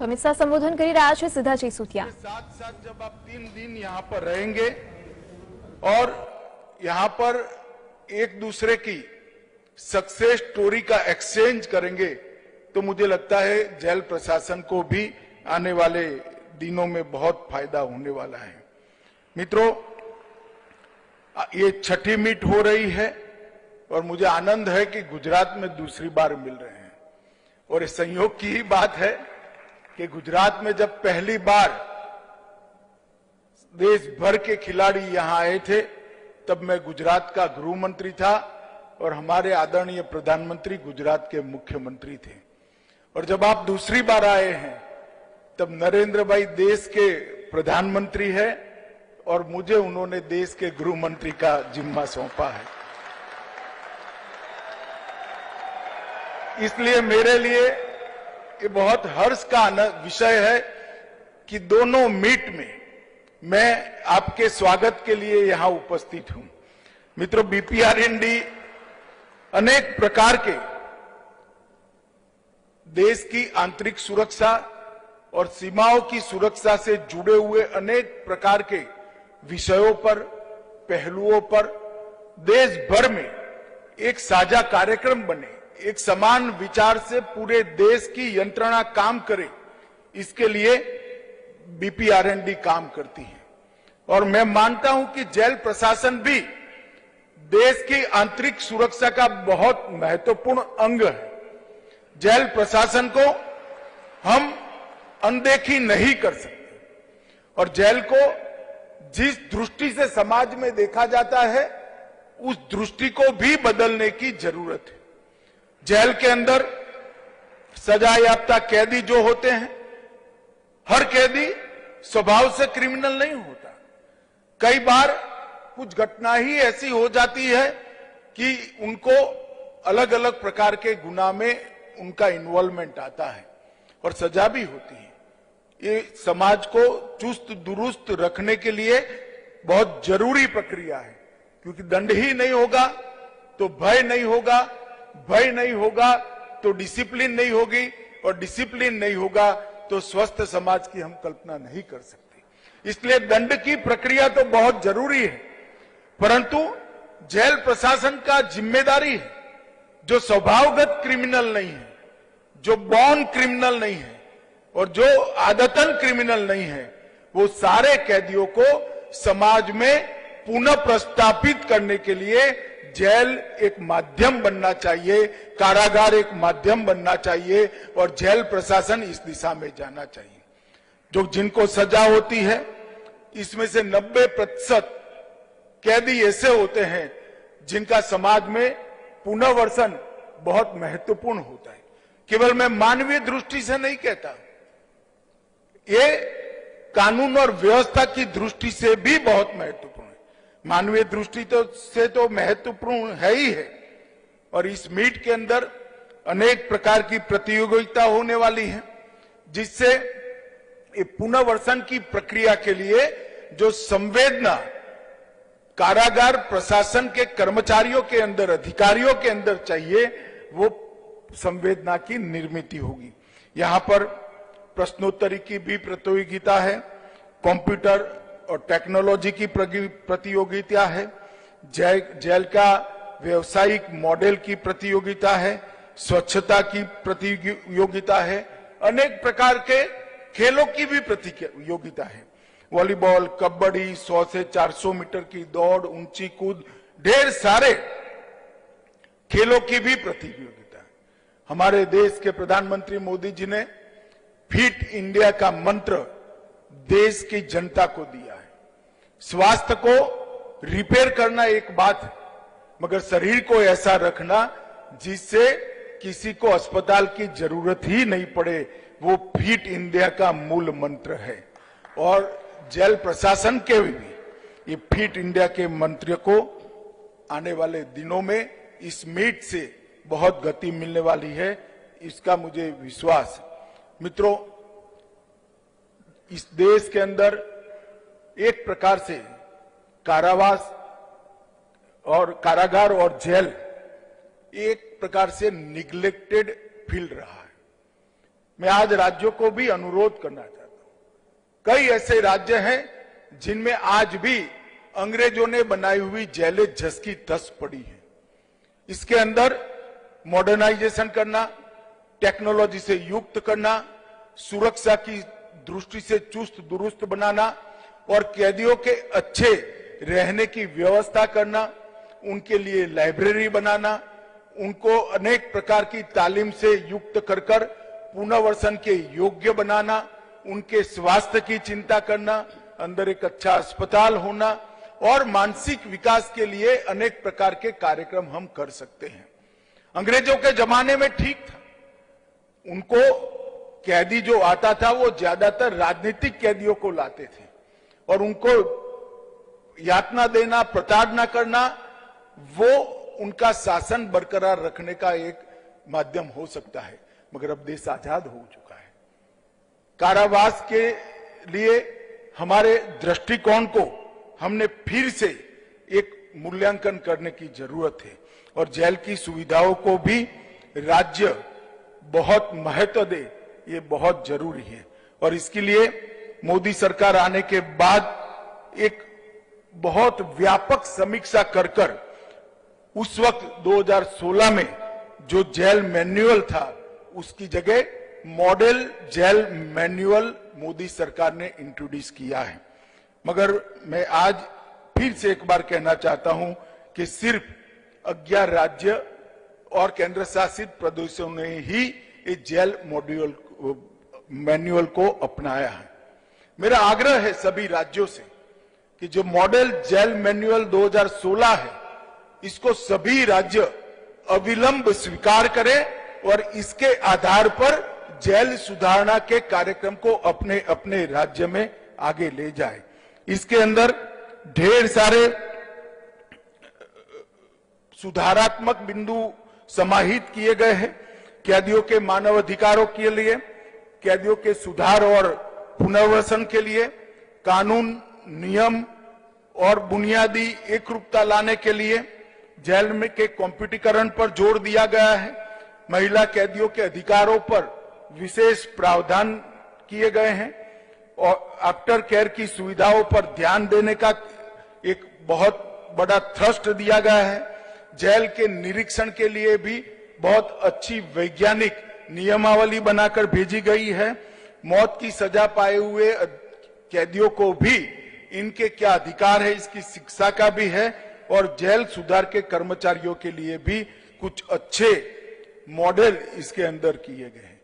तो अमित शाह संबोधन કરી રહ્યા છે સીધાજી સુતિયા। साथ साथ जब आप 3 दिन यहाँ पर रहेंगे और यहाँ पर एक दूसरे की सक्सेस स्टोरी का एक्सचेंज करेंगे तो मुझे लगता है जेल प्रशासन को भी आने वाले दिनों में बहुत फायदा होने वाला है। मित्रों, ये छठी मीट हो रही है और मुझे आनंद है कि गुजरात में दूसरी बार मिल रहे हैं और इस संयोग की ही बात है कि गुजरात में जब पहली बार देश भर के खिलाड़ी यहां आए थे तब मैं गुजरात का गृह मंत्री था और हमारे आदरणीय प्रधानमंत्री गुजरात के मुख्यमंत्री थे। और जब आप दूसरी बार आए हैं तब नरेंद्र भाई देश के प्रधानमंत्री है और मुझे उन्होंने देश के गृह मंत्री का जिम्मा सौंपा है। इसलिए मेरे लिए ये बहुत हर्ष का विषय है कि दोनों मीट में मैं आपके स्वागत के लिए यहां उपस्थित हूं। मित्रों, बीपीआरएनडी अनेक प्रकार के देश की आंतरिक सुरक्षा और सीमाओं की सुरक्षा से जुड़े हुए अनेक प्रकार के विषयों पर, पहलुओं पर देश भर में एक साझा कार्यक्रम बने, एक समान विचार से पूरे देश की यंत्रणा काम करे, इसके लिए बीपीआरएनडी काम करती है। और मैं मानता हूं कि जेल प्रशासन भी देश की आंतरिक सुरक्षा का बहुत महत्वपूर्ण अंग है। जेल प्रशासन को हम अनदेखी नहीं कर सकते और जेल को जिस दृष्टि से समाज में देखा जाता है उस दृष्टि को भी बदलने की जरूरत है। जेल के अंदर सजा याफ्ता कैदी जो होते हैं, हर कैदी स्वभाव से क्रिमिनल नहीं होता। कई बार कुछ घटना ही ऐसी हो जाती है कि उनको अलग अलग प्रकार के गुनाह में उनका इन्वॉल्वमेंट आता है और सजा भी होती है। ये समाज को चुस्त दुरुस्त रखने के लिए बहुत जरूरी प्रक्रिया है, क्योंकि दंड ही नहीं होगा तो भय नहीं होगा, भय नहीं होगा तो डिसिप्लिन नहीं होगी और डिसिप्लिन नहीं होगा तो स्वस्थ समाज की हम कल्पना नहीं कर सकते। इसलिए दंड की प्रक्रिया तो बहुत जरूरी है, परंतु जेल प्रशासन का जिम्मेदारी है, जो स्वभावगत क्रिमिनल नहीं है, जो बॉर्न क्रिमिनल नहीं है और जो आदतन क्रिमिनल नहीं है, वो सारे कैदियों को समाज में पुनः प्रस्थापित करने के लिए जेल एक माध्यम बनना चाहिए, कारागार एक माध्यम बनना चाहिए और जेल प्रशासन इस दिशा में जाना चाहिए। जो जिनको सजा होती है इसमें से 90% कैदी ऐसे होते हैं जिनका समाज में पुनर्वसन बहुत महत्वपूर्ण होता है। केवल मैं मानवीय दृष्टि से नहीं कहता, ये कानून और व्यवस्था की दृष्टि से भी बहुत महत्वपूर्ण है। मानवीय दृष्टि से तो महत्वपूर्ण है ही है। और इस मीट के अंदर अनेक प्रकार की प्रतियोगिता होने वाली है, जिससे पुनर्वसन की प्रक्रिया के लिए जो संवेदना कारागार प्रशासन के कर्मचारियों के अंदर, अधिकारियों के अंदर चाहिए, वो संवेदना की निर्मित होगी। यहां पर प्रश्नोत्तरी की भी प्रतियोगिता है, कंप्यूटर और टेक्नोलॉजी की प्रतियोगिता है, जेल का व्यवसायिक मॉडल की प्रतियोगिता है, स्वच्छता की प्रतियोगिता है, अनेक प्रकार के खेलों की भी प्रतियोगिता है। वॉलीबॉल, कबड्डी, 100 से 400 मीटर की दौड़, ऊंची कूद, ढेर सारे खेलों की भी प्रतियोगिता है। हमारे देश के प्रधानमंत्री मोदी जी ने फिट इंडिया का मंत्र देश की जनता को दिया है। स्वास्थ्य को रिपेयर करना एक बात है, मगर शरीर को ऐसा रखना जिससे किसी को अस्पताल की जरूरत ही नहीं पड़े, वो फिट इंडिया का मूल मंत्र है। और जेल प्रशासन के भी ये फिट इंडिया के मंत्र को आने वाले दिनों में इस मीट से बहुत गति मिलने वाली है, इसका मुझे विश्वास है। मित्रों, इस देश के अंदर एक प्रकार से कारावास और कारागार और जेल एक प्रकार से निग्लेक्टेड फील रहा है। मैं आज राज्यों को भी अनुरोध करना चाहता हूं। कई ऐसे राज्य हैं जिनमें आज भी अंग्रेजों ने बनाई हुई जेलें जस की तस पड़ी है। इसके अंदर मॉडर्नाइजेशन करना, टेक्नोलॉजी से युक्त करना, सुरक्षा की दृष्टि से चुस्त दुरुस्त बनाना और कैदियों के अच्छे रहने की व्यवस्था करना, उनके लिए लाइब्रेरी बनाना, उनको अनेक प्रकार की तालीम से युक्त कर पुनर्वसन के योग्य बनाना, उनके स्वास्थ्य की चिंता करना, अंदर एक अच्छा अस्पताल होना और मानसिक विकास के लिए अनेक प्रकार के कार्यक्रम हम कर सकते हैं। अंग्रेजों के जमाने में ठीक था, उनको कैदी जो आता था वो ज्यादातर राजनीतिक कैदियों को लाते थे और उनको यातना देना, प्रताड़ना करना, वो उनका शासन बरकरार रखने का एक माध्यम हो सकता है। मगर अब देश आजाद हो चुका है। कारावास के लिए हमारे दृष्टिकोण को हमने फिर से एक मूल्यांकन करने की जरूरत है और जेल की सुविधाओं को भी राज्य बहुत महत्व दे, ये बहुत जरूरी है। और इसके लिए मोदी सरकार आने के बाद एक बहुत व्यापक समीक्षा कर उस वक्त 2016 में जो जेल मैनुअल था उसकी जगह मॉडल जेल मैनुअल मोदी सरकार ने इंट्रोड्यूस किया है। मगर मैं आज फिर से एक बार कहना चाहता हूं कि सिर्फ 11 राज्य और केंद्र शासित प्रदेशों ने ही इस जेल मैनुअल को अपनाया है। मेरा आग्रह है सभी राज्यों से कि जो मॉडल जेल मैनुअल 2016 है, इसको सभी राज्य अविलंब स्वीकार करें और इसके आधार पर जेल सुधारना के कार्यक्रम को अपने अपने राज्य में आगे ले जाए। इसके अंदर ढेर सारे सुधारात्मक बिंदु समाहित किए गए हैं। कैदियों के मानव अधिकारों के लिए, कैदियों के सुधार और पुनर्वसन के लिए, कानून, नियम और बुनियादी एकरूपता लाने के लिए जेल में के कॉम्प्यूटरीकरण पर जोर दिया गया है। महिला कैदियों के अधिकारों पर विशेष प्रावधान किए गए हैं और आफ्टर केयर की सुविधाओं पर ध्यान देने का एक बहुत बड़ा थ्रस्ट दिया गया है। जेल के निरीक्षण के लिए भी बहुत अच्छी वैज्ञानिक नियमावली बनाकर भेजी गई है। मौत की सजा पाए हुए कैदियों को भी इनके क्या अधिकार है इसकी शिक्षा का भी है और जेल सुधार के कर्मचारियों के लिए भी कुछ अच्छे मॉडल इसके अंदर किए गए हैं।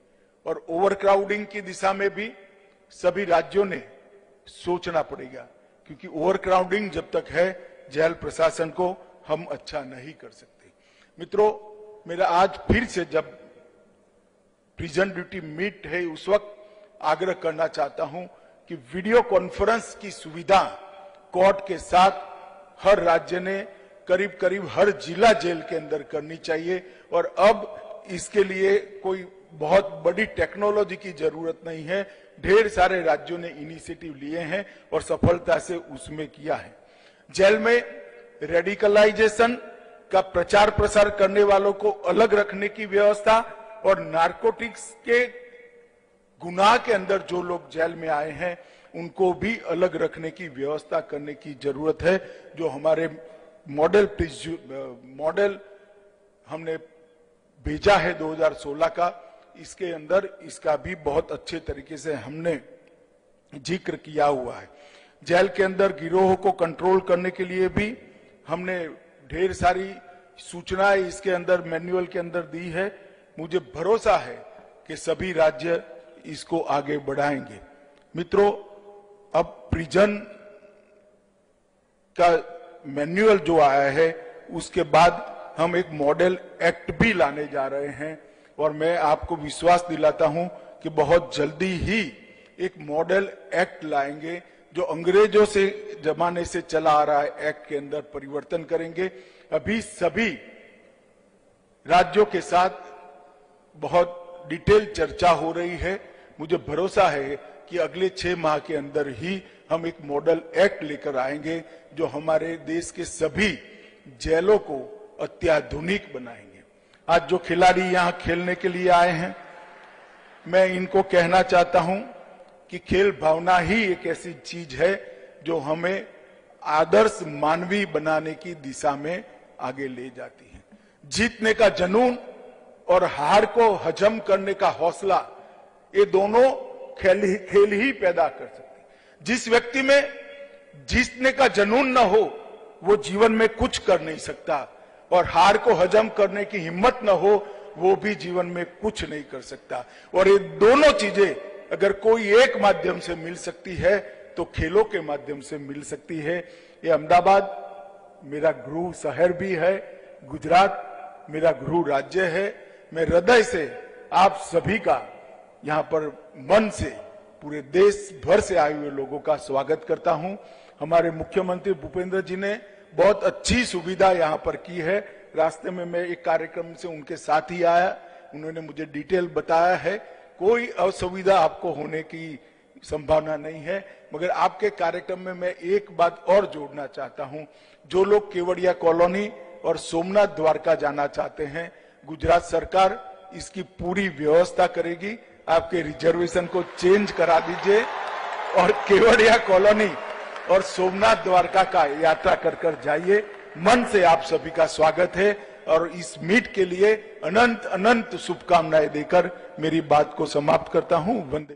और ओवरक्राउडिंग की दिशा में भी सभी राज्यों ने सोचना पड़ेगा, क्योंकि ओवरक्राउडिंग जब तक है जेल प्रशासन को हम अच्छा नहीं कर सकते। मित्रों, मेरा आज फिर से जब प्रिजन ड्यूटी मीट है उस वक्त आग्रह करना चाहता हूं कि वीडियो कॉन्फ्रेंस की सुविधा कोर्ट के साथ हर राज्य ने करीब करीब हर जिला जेल के अंदर करनी चाहिए। और अब इसके लिए कोई बहुत बड़ी टेक्नोलॉजी की जरूरत नहीं है, ढेर सारे राज्यों ने इनिशिएटिव लिए हैं और सफलता से उसमें किया है। जेल में रेडिकलाइजेशन का प्रचार प्रसार करने वालों को अलग रखने की व्यवस्था और नारकोटिक्स के गुनाह के अंदर जो लोग जेल में आए हैं उनको भी अलग रखने की व्यवस्था करने की जरूरत है। जो हमारे मॉडल हमने भेजा है 2016 का, इसके अंदर इसका भी बहुत अच्छे तरीके से हमने जिक्र किया हुआ है। जेल के अंदर गिरोह को कंट्रोल करने के लिए भी हमने ढेर सारी सूचनाएं इसके अंदर मैनुअल के अंदर दी है। मुझे भरोसा है कि सभी राज्य इसको आगे बढ़ाएंगे। मित्रों, अब प्रिजन का मैनुअल जो आया है उसके बाद हम एक मॉडल एक्ट भी लाने जा रहे हैं और मैं आपको विश्वास दिलाता हूं कि बहुत जल्दी ही एक मॉडल एक्ट लाएंगे जो अंग्रेजों से जमाने से चला आ रहा है एक्ट के अंदर परिवर्तन करेंगे। अभी सभी राज्यों के साथ बहुत डिटेल चर्चा हो रही है। मुझे भरोसा है कि अगले 6 माह के अंदर ही हम एक मॉडल एक्ट लेकर आएंगे जो हमारे देश के सभी जेलों को अत्याधुनिक बनाएंगे। आज जो खिलाड़ी यहाँ खेलने के लिए आए हैं मैं इनको कहना चाहता हूं कि खेल भावना ही एक ऐसी चीज है जो हमें आदर्श मानवीय बनाने की दिशा में आगे ले जाती है। जीतने का जुनून और हार को हजम करने का हौसला, ये दोनों खेल ही पैदा कर सकते हैं। जिस व्यक्ति में जीतने का जुनून न हो वो जीवन में कुछ कर नहीं सकता, और हार को हजम करने की हिम्मत न हो वो भी जीवन में कुछ नहीं कर सकता। और ये दोनों चीजें अगर कोई एक माध्यम से मिल सकती है तो खेलों के माध्यम से मिल सकती है। ये अहमदाबाद मेरा गृह शहर भी है, गुजरात मेरा गृह राज्य है। मैं हृदय से आप सभी का यहाँ पर मन से पूरे देश भर से आए हुए लोगों का स्वागत करता हूं। हमारे मुख्यमंत्री भूपेंद्र जी ने बहुत अच्छी सुविधा यहाँ पर की है। रास्ते में मैं एक कार्यक्रम से उनके साथ ही आया, उन्होंने मुझे डिटेल बताया है, कोई असुविधा आपको होने की संभावना नहीं है। मगर आपके कार्यक्रम में मैं एक बात और जोड़ना चाहता हूं, जो लोग केवड़िया कॉलोनी और सोमनाथ द्वारका जाना चाहते हैं, गुजरात सरकार इसकी पूरी व्यवस्था करेगी। आपके रिजर्वेशन को चेंज करा दीजिए और केवड़िया कॉलोनी और सोमनाथ द्वारका का यात्रा कर जाइए। मन से आप सभी का स्वागत है और इस मीट के लिए अनंत अनंत शुभकामनाएं देकर मेरी बात को समाप्त करता हूं। वंदे।